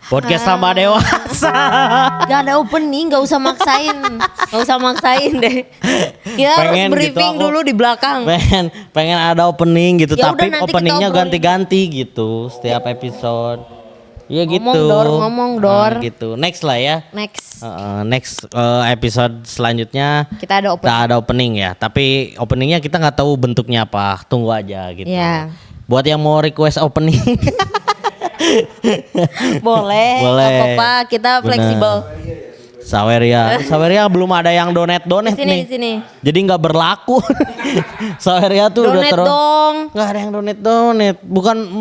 Podcast tambah dewasa. Gak ada opening, gak usah maksain deh. Ya harus Pengen briefing gitu, dulu di belakang. pengen ada opening gitu, Ya tapi udah, nanti openingnya kita obrolin. ganti-ganti gitu setiap episode. Ya gitu. Ngomong Dor. Gitu. Next lah ya. Next. Next episode selanjutnya Kita ada opening. ada opening ya. Tapi openingnya kita nggak tahu bentuknya apa. Tunggu aja gitu. Ya. Buat yang mau request opening. Boleh. Boleh. Gak apa-apa, kita Bener. fleksibel. Saweria belum ada yang donate Di sini, nih. di sini. Jadi nggak berlaku. Saweria tuh udah Donate dong. nggak ada yang donate.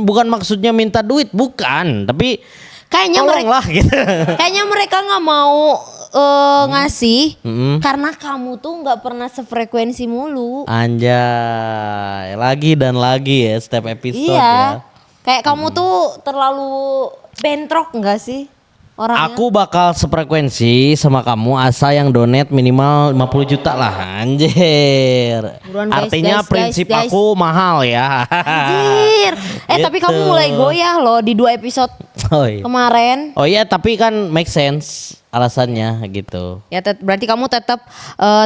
Bukan maksudnya minta duit, bukan. Tapi Kayaknya mereka tolonglah gitu. Kayaknya mereka nggak mau ngasih Mm-mm. karena kamu tuh nggak pernah sefrekuensi mulu. Anjay, lagi dan lagi ya setiap episode ya. Iya. Kayak kamu tuh terlalu bentrok nggak sih orangnya? Aku bakal sefrekuensi sama kamu asal yang donate minimal 50 juta lah. Anjir. Buruan, guys, Artinya guys, prinsip guys. aku mahal ya. Anjir. Tapi Gitu. kamu mulai goyah loh di 2 episode Oh iya. kemarin. Oh iya, tapi kan make sense alasannya gitu. Ya berarti kamu tetap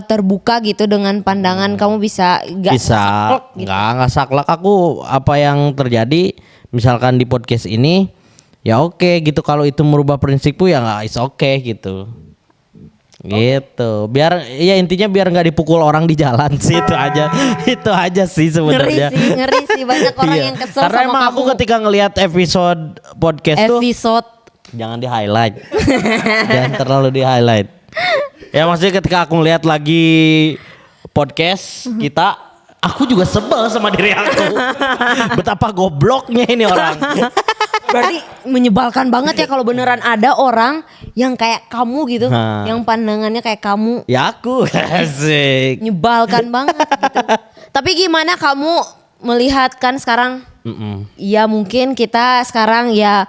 terbuka gitu dengan pandangan kamu bisa nggak Bisa saklek gitu. nggak saklek aku apa yang terjadi misalkan di podcast ini ya oke gitu, kalau itu merubah prinsipku ya nggak is oke gitu. Gitu. Biar ya intinya biar nggak dipukul orang di jalan sih, itu aja sih sebenarnya. Ngeri sih banyak orang Iya. yang kesel Karena sama emang kamu. aku ketika ngelihat episode podcast tuh Episode jangan di highlight. Jangan terlalu di highlight. Ya maksudnya ketika aku ngelihat lagi podcast kita, aku juga sebel sama diri aku. Betapa gobloknya ini orang. berarti menyebalkan banget ya kalau beneran ada orang yang kayak kamu gitu, Hah. yang pandangannya kayak kamu, Ya aku asik. menyebalkan banget gitu. Tapi gimana kamu melihat kan sekarang? Mm-mm. Ya mungkin kita sekarang ya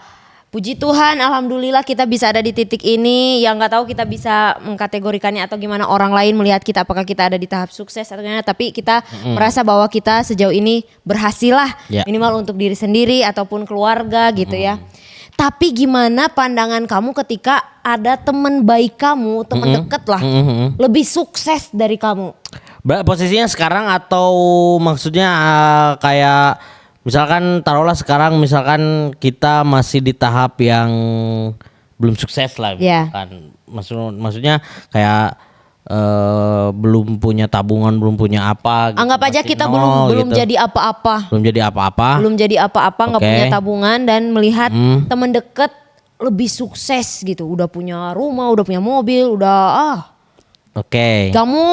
puji Tuhan, alhamdulillah kita bisa ada di titik ini. Yang nggak tahu kita bisa mengkategorikannya atau gimana orang lain melihat kita, apakah kita ada di tahap sukses atau gimana. Tapi kita merasa bahwa kita sejauh ini berhasil lah, Ya. minimal untuk diri sendiri ataupun keluarga gitu ya. Tapi gimana pandangan kamu ketika ada teman baik kamu, teman deket lah, lebih sukses dari kamu? Posisinya sekarang atau maksudnya kayak misalkan taruhlah sekarang misalkan kita masih di tahap yang belum sukses lah Iya. misalkan. Maksudnya kayak belum punya tabungan, belum punya apa gitu. Anggap aja Masih kita nol belum gitu. jadi apa-apa. Belum jadi apa-apa. Belum jadi apa-apa, nggak Oke. punya tabungan dan melihat teman deket lebih sukses gitu, udah punya rumah, udah punya mobil, udah Oke. kamu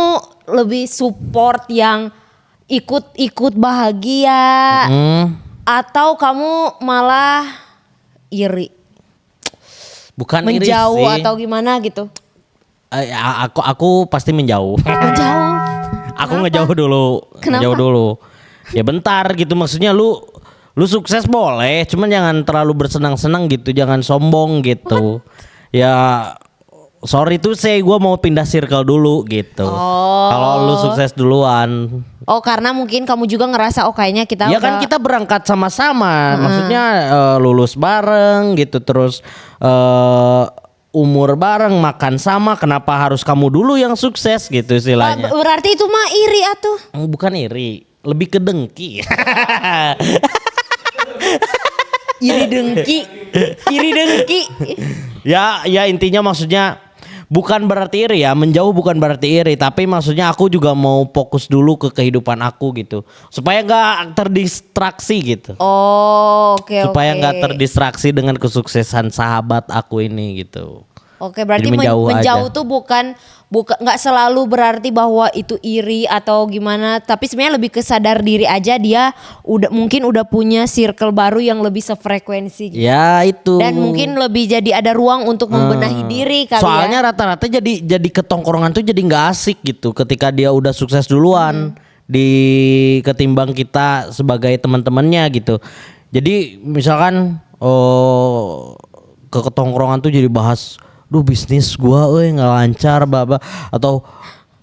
lebih support yang ikut bahagia atau kamu malah iri, Bukan iri menjauh sih. atau gimana gitu? Aku pasti menjauh. Menjauh. Aku ngejauh dulu. Kenapa? Ngejauh dulu. Ya bentar gitu, maksudnya lu sukses boleh, cuman jangan terlalu bersenang-senang gitu, jangan sombong gitu. Ya sorry tuh gue mau pindah circle dulu gitu. Oh. Kalau lu sukses duluan. Oh karena mungkin kamu juga ngerasa kayaknya kita Ya kan udah- kita berangkat sama-sama, maksudnya lulus bareng gitu, terus umur bareng, makan sama, kenapa harus kamu dulu yang sukses gitu istilahnya. berarti itu mah iri atuh. Bukan iri, lebih ke dengki. Iri dengki. Ya intinya maksudnya bukan berarti iri ya, menjauh bukan berarti iri, tapi maksudnya aku juga mau fokus dulu ke kehidupan aku gitu, supaya nggak terdistraksi gitu. Oh, oke. Supaya nggak terdistraksi dengan kesuksesan sahabat aku ini gitu. Oke, berarti Jadi menjauh menjauh aja. tuh bukan nggak selalu berarti bahwa itu iri atau gimana, tapi sebenarnya lebih ke sadar diri aja, dia mungkin udah punya circle baru yang lebih sefrekuensi gitu. Ya itu. Dan mungkin lebih jadi ada ruang untuk membenahi diri kali Soalnya ya. rata-rata jadi ketongkrongan tuh jadi nggak asik gitu ketika dia udah sukses duluan di ketimbang kita sebagai teman-temannya gitu. Jadi misalkan ke ketongkrongan tuh jadi bahas, duh bisnis gua nggak lancar baba, atau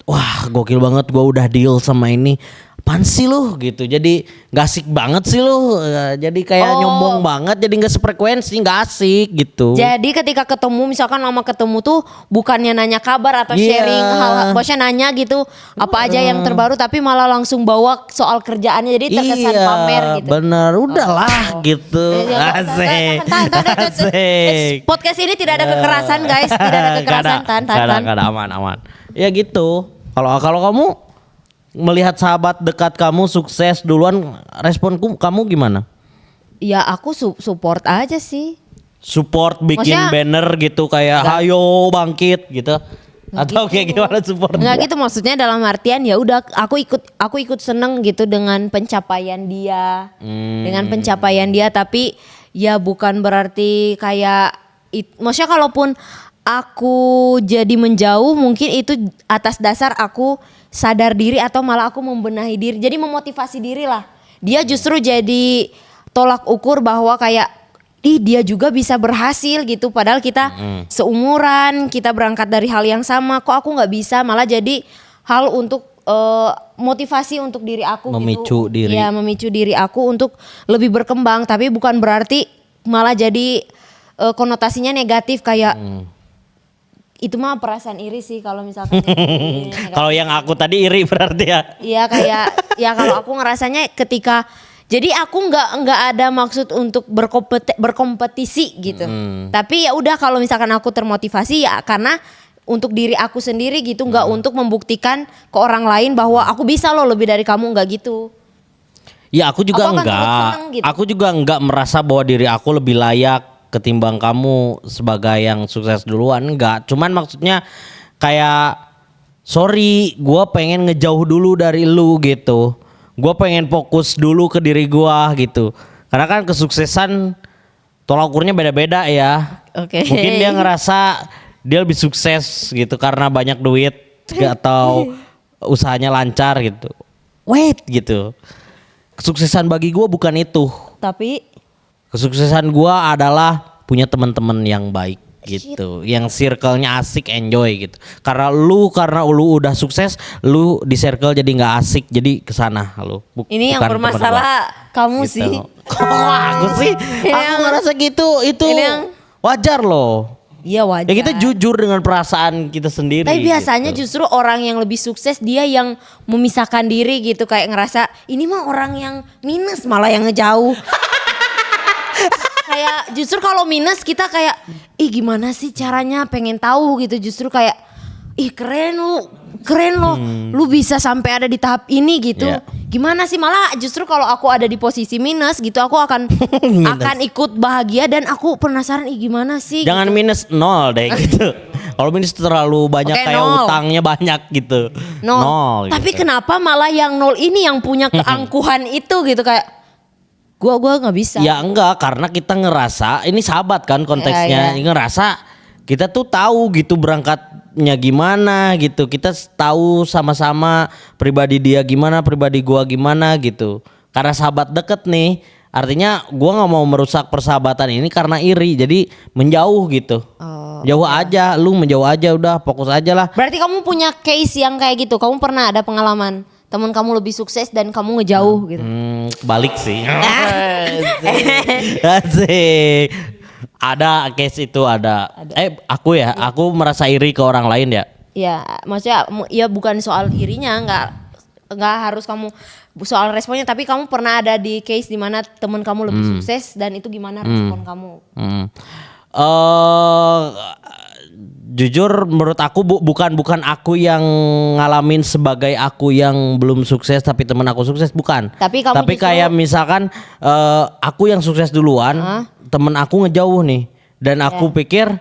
wah gokil banget gua udah deal sama ini. apaan sih lu gitu, jadi nggak asik banget sih lu. Jadi kayak nyombong banget, jadi nggak sefrekuensi, nggak asik gitu. Jadi ketika ketemu misalkan lama ketemu tuh bukannya nanya kabar atau Iya. sharing hal, bosnya nanya gitu apa aja yang terbaru, tapi malah langsung bawa soal kerjaannya, jadi terkesan Iya, pamer gitu. bener, udahlah gitu. Asik, asik. Podcast ini tidak ada kekerasan guys, tidak ada kekerasan. Gak ada, aman. Ya gitu. Kalau kamu melihat sahabat dekat kamu sukses duluan, respon kamu gimana? Ya aku support aja sih. Support bikin Maksudnya- banner gitu kayak hayo bangkit gitu. Atau kayak gimana support? Enggak gitu, maksudnya dalam artian ya udah aku ikut seneng gitu dengan pencapaian dia. Dengan pencapaian dia, tapi ya bukan berarti kayak maksudnya kalaupun aku jadi menjauh mungkin itu atas dasar aku sadar diri atau malah aku membenahi diri. Jadi memotivasi diri lah. Dia justru jadi tolak ukur bahwa kayak dia juga bisa berhasil gitu, padahal kita seumuran, kita berangkat dari hal yang sama, kok aku nggak bisa, malah jadi hal untuk motivasi untuk diri aku Memicu gitu. diri. Ya, memicu diri aku untuk lebih berkembang, tapi bukan berarti malah jadi konotasinya negatif kayak itu mah perasaan iri sih kalau misalkan Kalau yang aku tadi iri berarti ya. Iya kayak ya kalau aku ngerasanya ketika jadi aku nggak ada maksud untuk berkompetisi gitu. Tapi ya udah kalau misalkan aku termotivasi ya karena untuk diri aku sendiri gitu, nggak untuk membuktikan ke orang lain bahwa aku bisa loh lebih dari kamu, nggak gitu. Ya aku juga Aku akan enggak. turut senang gitu. Aku juga enggak merasa bahwa diri aku lebih layak ketimbang kamu sebagai yang sukses duluan, enggak. Cuman maksudnya kayak sorry, gua pengen ngejauh dulu dari lu gitu. Gua pengen fokus dulu ke diri gua gitu. Karena kan kesuksesan tolak ukurnya beda-beda ya. Oke. Mungkin dia ngerasa dia lebih sukses gitu karena banyak duit atau usahanya lancar gitu. Wait gitu. Kesuksesan bagi gua bukan itu. Tapi Kesuksesan gua adalah punya teman-teman yang baik gitu, yang circle-nya asik, enjoy gitu. Karena lu udah sukses, lu di circle jadi nggak asik, jadi kesana lu. ini yang bukan temen bermasalah gua. kamu Gitu. sih. Kok aku sih? Ini Aku yang- ngerasa gitu, itu ini yang- wajar loh. Iya wajar. Ya kita jujur dengan perasaan kita sendiri. Tapi biasanya gitu. justru orang yang lebih sukses dia yang memisahkan diri gitu, kayak ngerasa ini mah orang yang minus malah yang ngejauh. Kayak justru kalau minus kita kayak ih gimana sih caranya, pengen tahu gitu, justru kayak ih keren lo, lu bisa sampai ada di tahap ini gitu. Iya. Gimana sih, malah justru kalau aku ada di posisi minus gitu aku akan akan ikut bahagia dan aku penasaran ih gimana sih. Jangan gitu. minus 0 deh gitu. Kalau minus terlalu banyak Oke, kayak 0. utangnya banyak gitu. Nol. Tapi gitu. kenapa malah yang 0 ini yang punya keangkuhan itu gitu, kayak gua nggak bisa. Ya enggak, karena kita ngerasa ini sahabat kan konteksnya. Ya. Ngerasa kita tuh tahu gitu berangkatnya gimana gitu. Kita tahu sama-sama pribadi dia gimana, pribadi gua gimana gitu. Karena sahabat deket nih, artinya gua nggak mau merusak persahabatan ini karena iri. Jadi menjauh gitu. Jauh aja, lu menjauh aja, udah fokus aja lah. Berarti kamu punya case yang kayak gitu. Kamu pernah ada pengalaman teman kamu lebih sukses dan kamu ngejauh gitu. Balik sih. Asik. Ada case itu ada. Aku merasa iri ke orang lain ya. Ya, maksudnya ya bukan soal irinya, nggak harus kamu soal responnya, tapi kamu pernah ada di case di mana teman kamu lebih sukses dan itu gimana respon kamu? Jujur menurut aku bukan aku yang ngalamin sebagai aku yang belum sukses tapi temen aku sukses, bukan. Tapi kamu justru- kayak misalkan aku yang sukses duluan, temen aku ngejauh nih dan aku pikir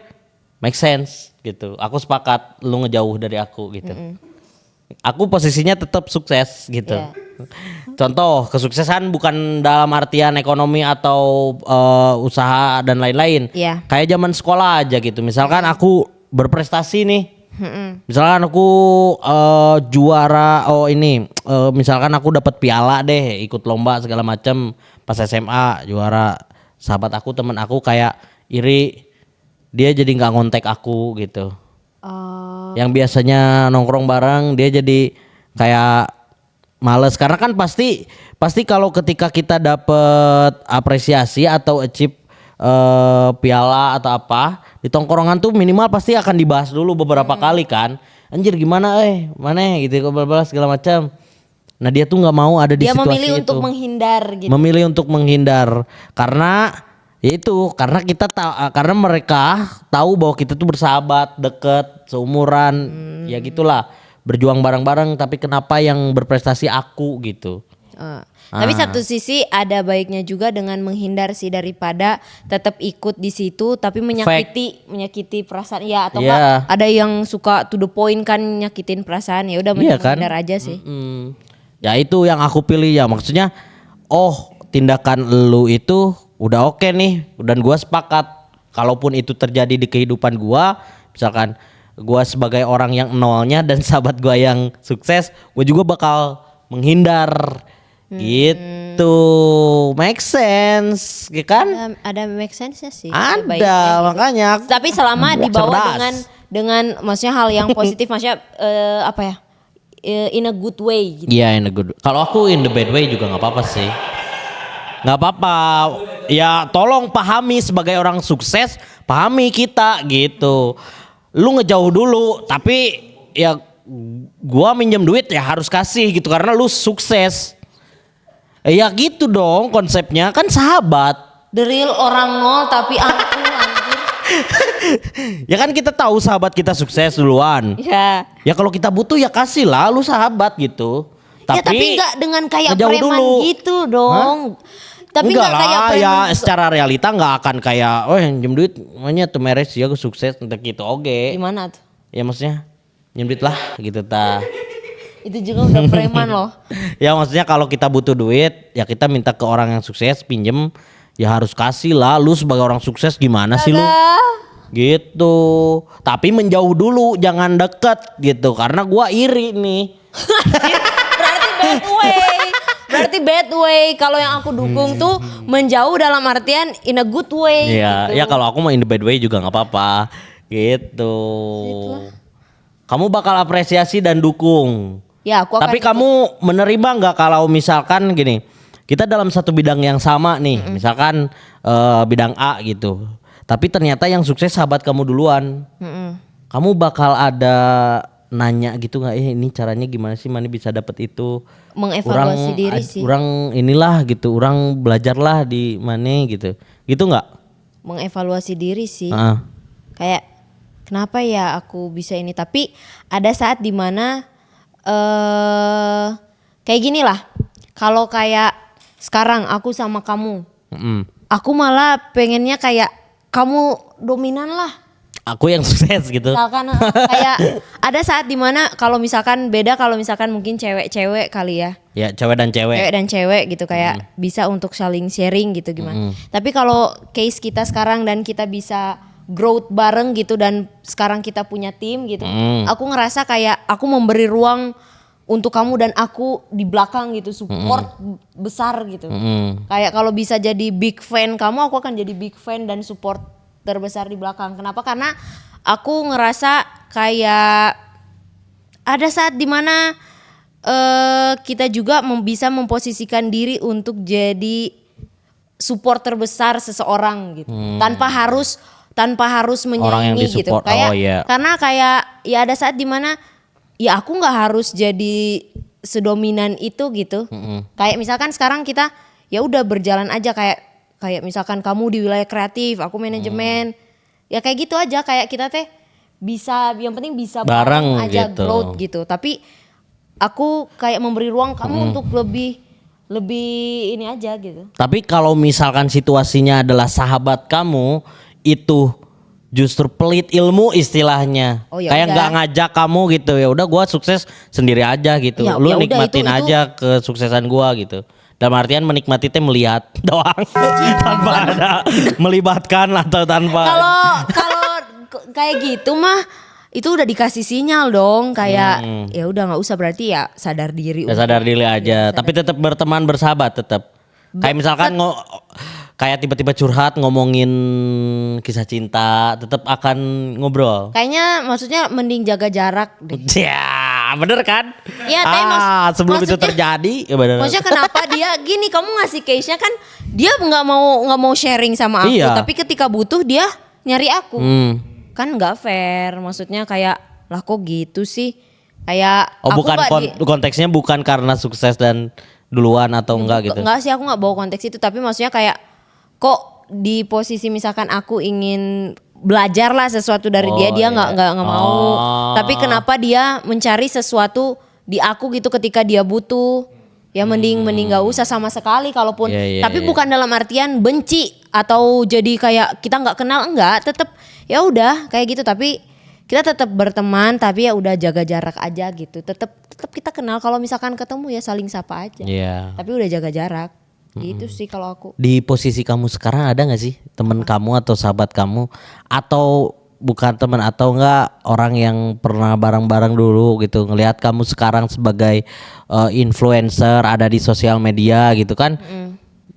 make sense gitu. Aku sepakat lu ngejauh dari aku gitu. Aku posisinya tetap sukses gitu. Iya. Contoh kesuksesan bukan dalam artian ekonomi atau usaha dan lain-lain. Iya. Kayak zaman sekolah aja gitu. Misalkan aku berprestasi nih. Misalkan aku juara misalkan aku dapat piala deh, ikut lomba segala macam pas SMA juara. Sahabat aku, temen aku kayak iri, dia jadi nggak ngontek aku gitu. Yang biasanya nongkrong bareng dia jadi kayak males karena kan pasti kalau ketika kita dapet apresiasi atau achieve piala atau apa di tongkrongan tuh minimal pasti akan dibahas dulu beberapa kali kan. Anjir gimana mana gitu balas segala macam. Nah dia tuh nggak mau ada di Dia situasi memilih itu. untuk menghindar gitu. Memilih untuk menghindar karena ya itu karena kita karena mereka tahu bahwa kita tuh bersahabat, deket, seumuran, ya gitulah. Berjuang bareng-bareng tapi kenapa yang berprestasi aku gitu. Tapi satu sisi ada baiknya juga dengan menghindar sih daripada tetap ikut di situ tapi menyakiti perasaan ya atau enggak ada yang suka to the point kan nyakitin perasaan ya udah menghindar aja sih. Ya itu yang aku pilih ya maksudnya tindakan lu itu udah oke nih dan gua sepakat kalaupun itu terjadi di kehidupan gua misalkan gua sebagai orang yang nolnya dan sahabat gua yang sukses gua juga bakal menghindar gitu. Make sense ya kan? Ada make sense-nya sih. Ada makanya gitu. Tapi selama dibawa cerdas. dengan maksudnya hal yang positif maksudnya apa ya? In a good way gitu. Iya in a good. Kalau aku in the bad way juga nggak apa-apa sih. Nggak apa-apa. Ya tolong pahami sebagai orang sukses, pahami kita gitu. Lu ngejauh dulu, tapi ya gua minjem duit ya harus kasih gitu karena lu sukses. Ya gitu dong konsepnya kan sahabat. The real orang nol tapi aku anjir. Ya kan kita tahu sahabat kita sukses duluan. Ya. Ya kalau kita butuh ya kasih lah lu sahabat gitu. Tapi nggak dengan kayak preman dulu. gitu dong. Tapi enggak nggak kayak lah, preman. ya secara realita nggak akan kayak minjem duit namanya tuh meres ya gue sukses untuk gitu oke. Gimana tuh? Ya maksudnya minjem duit lah gitu ta. Itu juga udah preman loh. Ya maksudnya kalau kita butuh duit ya kita minta ke orang yang sukses pinjem ya harus kasih lah lu sebagai orang sukses gimana sih lu? Gitu. Tapi menjauh dulu jangan deket gitu karena gua iri nih. Berarti bad way. Kalau yang aku dukung tuh menjauh dalam artian in a good way. Iya, gitu. ya kalau aku mau in the bad way juga nggak apa-apa. Gitu. Kamu bakal apresiasi dan dukung. Ya, aku akan Tapi kamu menerima nggak kalau misalkan gini, kita dalam satu bidang yang sama nih, misalkan bidang A gitu. Tapi ternyata yang sukses sahabat kamu duluan. Kamu bakal ada nanya gitu nggak? Ini caranya gimana sih Mani bisa dapet itu? Mengevaluasi diri sih. Orang inilah gitu, orang belajarlah di Mani gitu. Gitu nggak? Mengevaluasi diri sih. Ah. Kayak kenapa ya aku bisa ini? Tapi ada saat dimana kayak gini lah. Kalau kayak sekarang aku sama kamu, aku malah pengennya kayak kamu dominan lah. Aku yang sukses gitu. Misalkan kayak ada saat dimana kalau misalkan beda kalau misalkan mungkin cewek-cewek kali ya. Ya cewek dan cewek. Cewek dan cewek gitu kayak bisa untuk saling sharing gitu gimana. Tapi kalau case kita sekarang dan kita bisa growth bareng gitu dan sekarang kita punya tim gitu. Aku ngerasa kayak aku memberi ruang untuk kamu dan aku di belakang gitu support besar gitu. Kayak kalau bisa jadi big fan kamu aku akan jadi big fan dan support terbesar di belakang. Kenapa? Karena aku ngerasa kayak ada saat dimana kita juga bisa memposisikan diri untuk jadi support terbesar seseorang gitu. Tanpa harus menyaingi gitu. Kayak karena kayak ya ada saat dimana ya aku nggak harus jadi sedominan itu gitu. Kayak misalkan sekarang kita ya udah berjalan aja kayak misalkan kamu di wilayah kreatif, aku manajemen. Ya kayak gitu aja kayak kita teh bisa yang penting bisa bareng aja gitu. Growth gitu. Tapi aku kayak memberi ruang kamu untuk lebih ini aja gitu. Tapi kalau misalkan situasinya adalah sahabat kamu itu justru pelit ilmu istilahnya. Kayak nggak ngajak kamu gitu. Ya udah gua sukses sendiri aja gitu. Lu nikmatin aja kesuksesan gua gitu. Dalam artian menikmati teh melihat doang tanpa ada melibatkan atau tanpa. Kalau kayak gitu mah itu udah dikasih sinyal dong kayak ya udah nggak usah berarti ya sadar diri. Ya sadar diri aja. Tapi tetap berteman bersahabat tetap. Kayak misalkan kayak tiba-tiba curhat ngomongin kisah cinta tetap akan ngobrol. Kayaknya maksudnya mending jaga jarak deh. Ya Bener kan? Iya, tapi sebelum itu maksudnya- terjadi ya bener. Maksudnya kenapa dia gini, kamu ngasih case-nya kan dia nggak mau sharing sama aku, Iya. tapi ketika butuh dia nyari aku. Kan nggak fair, maksudnya kayak lah kok gitu sih? Kayak Oh aku bukan nggak konteksnya bukan karena sukses dan duluan atau enggak gitu. Enggak sih, aku nggak bawa konteks itu, tapi maksudnya kayak kok di posisi misalkan aku ingin belajar lah sesuatu dari dia iya. nggak mau. Tapi kenapa dia mencari sesuatu di aku gitu ketika dia butuh? Ya mending nggak usah sama sekali kalaupun. Iya, Tapi iya. bukan dalam artian benci atau jadi kayak kita nggak kenal, enggak. Tetap ya udah kayak gitu, tapi kita tetap berteman, tapi ya udah jaga jarak aja gitu. Tetap kita kenal, kalau misalkan ketemu ya saling sapa aja. Iya. Tapi udah jaga jarak. Gitu sih kalau aku. Di posisi kamu sekarang ada gak sih teman kamu atau sahabat kamu atau bukan teman atau enggak orang yang pernah bareng-bareng dulu gitu ngelihat kamu sekarang sebagai influencer ada di sosial media gitu kan,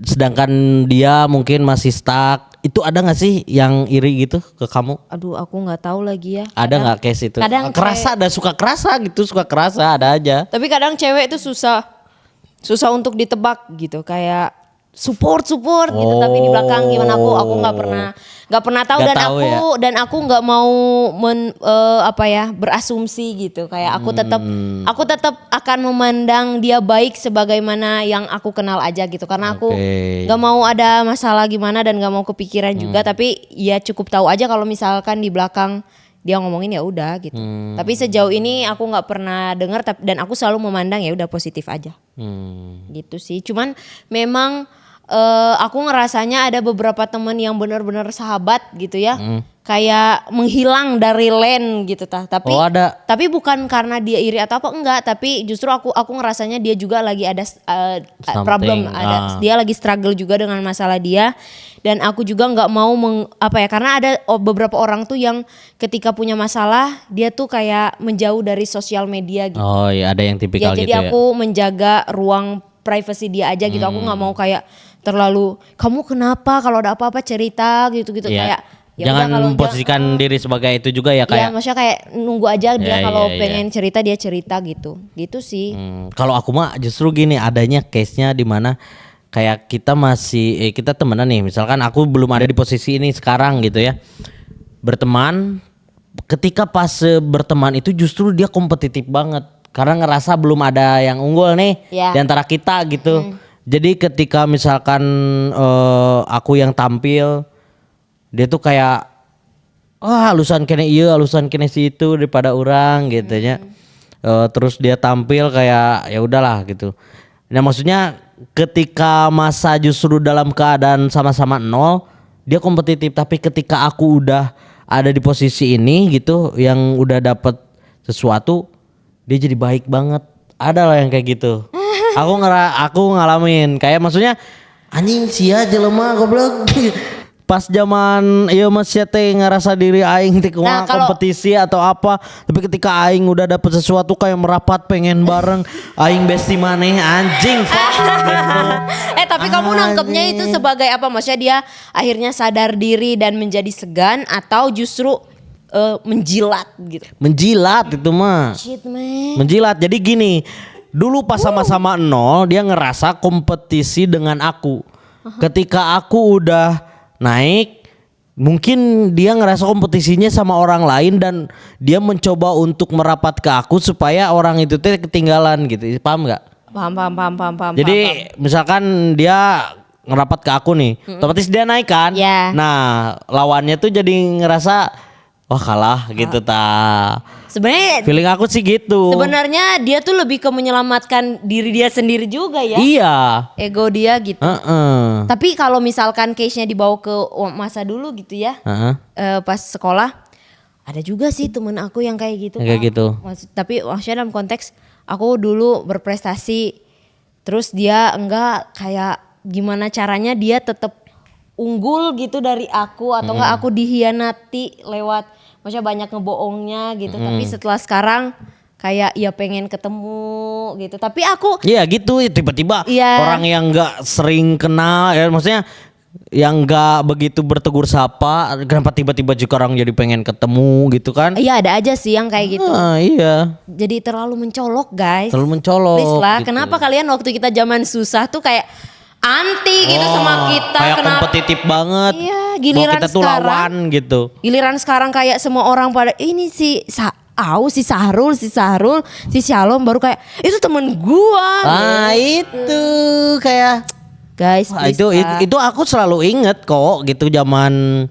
sedangkan dia mungkin masih stuck, itu ada gak sih yang iri gitu ke kamu? Aduh, aku nggak tahu lagi ya. Ada nggak case itu? kadang Kerasa ada suka kerasa ada aja. Tapi kadang cewek itu susah untuk ditebak gitu, kayak support gitu, tapi di belakang gimana aku nggak pernah tahu. Nggak Dan tahu aku nggak mau berasumsi gitu, kayak aku tetap akan memandang dia baik sebagaimana yang aku kenal aja gitu, karena aku Oke. nggak mau ada masalah gimana dan nggak mau kepikiran juga, tapi ya cukup tahu aja kalau misalkan di belakang dia ngomongin ya udah gitu. Tapi sejauh ini aku nggak pernah dengar, dan aku selalu memandang ya udah positif aja. Gitu sih. Cuman memang aku ngerasanya ada beberapa temen yang benar-benar sahabat gitu ya. Kayak menghilang dari lane gitu tapi Oh, ada. tapi bukan karena dia iri atau apa, enggak, tapi justru aku ngerasanya dia juga lagi ada problem, dia lagi struggle juga dengan masalah dia. Dan aku juga nggak mau karena ada beberapa orang tuh yang ketika punya masalah dia tuh kayak menjauh dari sosial media gitu. Oh iya, ada yang tipikal Ya, gitu jadi ya. aku menjaga ruang privacy dia aja gitu. Aku nggak mau kayak terlalu kamu kenapa kalau ada apa-apa cerita gitu-gitu. Iya. Kayak ya Jangan udah, kalau memposisikan diri sebagai itu juga ya ya kayak. maksudnya kayak nunggu aja dia Ya, kalau iya, iya. pengen cerita dia cerita gitu. Gitu sih. Kalau aku mah justru gini, adanya case-nya di mana kayak kita masih kita temenan nih, misalkan aku belum ada di posisi ini sekarang gitu ya. Berteman, ketika pas berteman itu justru dia kompetitif banget karena ngerasa belum ada yang unggul nih Ya. di antara kita gitu. Jadi ketika misalkan aku yang tampil, dia tuh kayak halusan kene iya, halusan kene si itu daripada orang gitu ya. Terus dia tampil kayak ya udahlah gitu. Nah maksudnya ketika masa justru dalam keadaan sama-sama nol, dia kompetitif, tapi ketika aku udah ada di posisi ini gitu, yang udah dapet sesuatu, dia jadi baik banget. Ada lah yang kayak gitu. Aku ngalamin kayak maksudnya anjing sia jelema goblok. Pas zaman ieu masih teh ngerasa diri aing teh Nah, kalau- kompetisi atau apa, tapi ketika aing udah dapet sesuatu kayak merapat pengen bareng aing besti maneh anjing fuck gitu. Tapi kamu nangkepnya itu sebagai apa? Maksudnya dia akhirnya sadar diri dan menjadi segan, atau justru menjilat gitu? Menjilat itu mah. Shit man. Menjilat. Jadi gini, dulu pas sama-sama nol dia ngerasa kompetisi dengan aku. Ketika aku udah naik, mungkin dia ngerasa kompetisinya sama orang lain dan dia mencoba untuk merapat ke aku supaya orang itu teh ketinggalan gitu. Paham nggak? Paham. Jadi misalkan dia ngerapat ke aku nih, otomatis dia naik kan? Ya. Nah, lawannya tuh jadi ngerasa wah kalah gitu ta. Sebenarnya Feeling aku sih gitu. Sebenarnya dia tuh lebih ke menyelamatkan diri dia sendiri juga ya. Iya. Ego dia gitu. Heeh. Tapi kalau misalkan case-nya dibawa ke masa dulu gitu ya. Heeh. Pas sekolah ada juga sih temen aku yang kayak gitu. Yang kayak gitu. Tapi maksudnya dalam konteks aku dulu berprestasi, terus dia enggak, kayak gimana caranya dia tetap unggul gitu dari aku, atau enggak aku dihianati lewat maksudnya banyak ngebohongnya gitu. Tapi setelah sekarang kayak ya pengen ketemu gitu. Tapi aku Iya gitu, tiba-tiba Iya. orang yang nggak sering kenal ya, maksudnya yang nggak begitu bertegur sapa, kenapa tiba-tiba juga orang jadi pengen ketemu gitu kan? Iya ada aja sih yang kayak gitu. Iya, Jadi terlalu mencolok guys. terlalu mencolok. Please lah, gitu. kenapa kalian waktu kita zaman susah tuh kayak anti gitu sama kita? Kayak Kenapa? kompetitif banget. Iya, Bahwa giliran kita tuh sekarang. lawan gitu. Giliran sekarang kayak semua orang pada ini si si Sahrul, si Shalom baru kayak itu temen gua. Itu kayak Guys, wah, please lah. itu aku selalu inget kok gitu zaman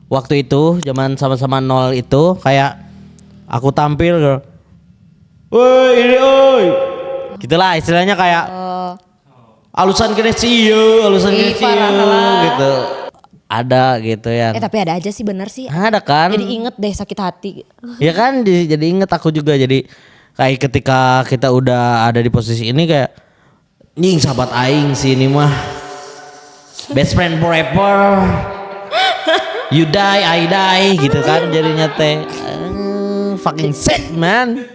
waktu itu, zaman sama-sama nol itu kayak aku tampil girl. Woi ini oi. Gitulah istilahnya kayak alusan kene sih alusan kene sih parah lah. gitu. Ada gitu ya. Tapi ada aja sih bener sih. Ada kan? Jadi inget deh sakit hati. Ya kan jadi inget aku juga jadi kayak ketika kita udah ada di posisi ini kayak nying sahabat aing sih ini mah best friend forever you die I die gitu kan jadinya teh fucking sad man.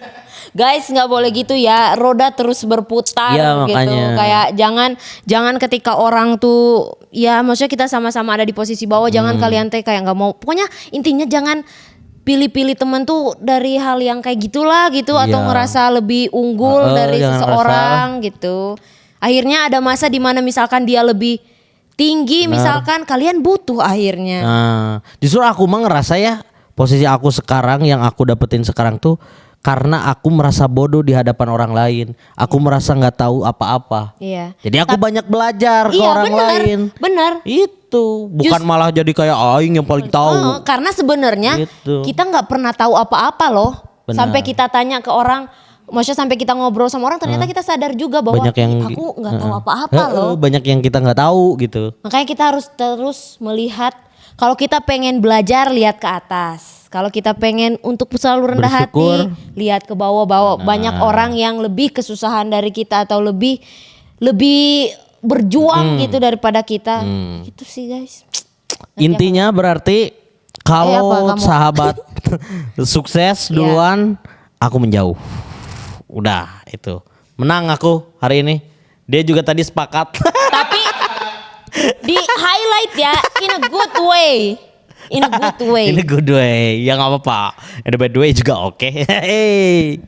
Guys nggak boleh gitu ya, roda terus berputar Iya, gitu. makanya. Kayak jangan ketika orang tuh ya maksudnya kita sama-sama ada di posisi bawah, jangan kalian teh kayak nggak mau. Pokoknya intinya jangan pilih-pilih temen tuh dari hal yang kayak gitulah gitu atau Iya. ngerasa lebih unggul dari jangan seseorang gitu. Akhirnya ada masa dimana misalkan dia lebih tinggi, misalkan kalian butuh akhirnya. Nah justru aku mah ngerasa ya posisi aku sekarang yang aku dapetin sekarang tuh karena aku merasa bodoh di hadapan orang lain. Aku merasa nggak tahu apa-apa. Iya. Jadi aku banyak belajar ke Iya orang benar, lain. benar. Itu bukan malah jadi kayak aing yang paling tahu. Karena sebenarnya Gitu. kita nggak pernah tahu apa-apa loh. Benar. Sampai kita tanya ke orang, maksudnya sampai kita ngobrol sama orang, ternyata kita sadar juga bahwa Banyak yang "Ih, aku nggak tahu apa-apa loh. Banyak yang kita nggak tahu gitu. Makanya kita harus terus melihat. Kalau kita pengen belajar, lihat ke atas. Kalau kita pengen untuk selalu rendah Bersyukur. hati, lihat ke bawah-bawah. Banyak orang yang lebih kesusahan dari kita atau lebih berjuang gitu daripada kita. Gitu sih guys. Intinya berarti apa kalau kamu? sahabat sukses duluan, aku menjauh. Udah itu. Menang aku hari ini. Dia juga tadi sepakat. Tapi di highlight ya in a good way. In a good way. Ini good way. Ya nggak apa-apa. Ada bad way juga oke. Hey.